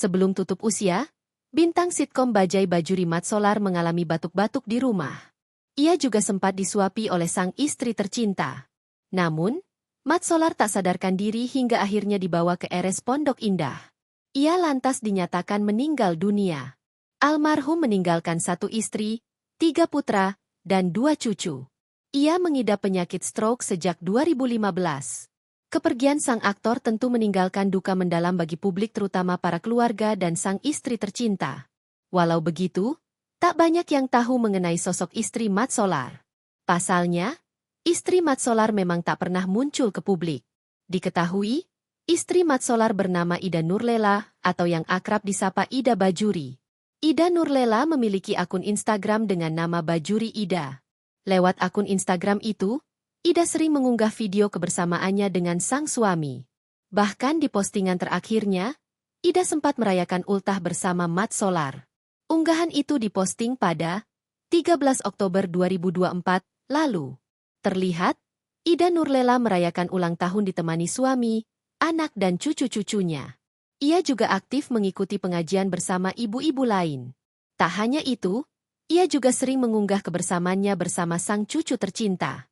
Sebelum tutup usia, bintang sitkom Bajai Bajuri Mat Solar mengalami batuk-batuk di rumah. Ia juga sempat disuapi oleh sang istri tercinta. Namun, Mat Solar tak sadarkan diri hingga akhirnya dibawa ke RS Pondok Indah. Ia lantas dinyatakan meninggal dunia. Almarhum meninggalkan 1 istri, 3 putra, dan 2 cucu. Ia mengidap penyakit stroke sejak 2015. Kepergian sang aktor tentu meninggalkan duka mendalam bagi publik terutama para keluarga dan sang istri tercinta. Walau begitu, tak banyak yang tahu mengenai sosok istri Mat Solar. Pasalnya, istri Mat Solar memang tak pernah muncul ke publik. Diketahui, istri Mat Solar bernama Ida Nurlela atau yang akrab disapa Ida Bajuri. Ida Nurlela memiliki akun Instagram dengan nama Bajuri Ida. Lewat akun Instagram itu, Ida sering mengunggah video kebersamaannya dengan sang suami. Bahkan di postingan terakhirnya, Ida sempat merayakan ultah bersama Mat Solar. Unggahan itu diposting pada 13 Oktober 2024 lalu. Terlihat, Ida Nurlela merayakan ulang tahun ditemani suami, anak dan cucu-cucunya. Ia juga aktif mengikuti pengajian bersama ibu-ibu lain. Tak hanya itu, ia juga sering mengunggah kebersamaannya bersama sang cucu tercinta.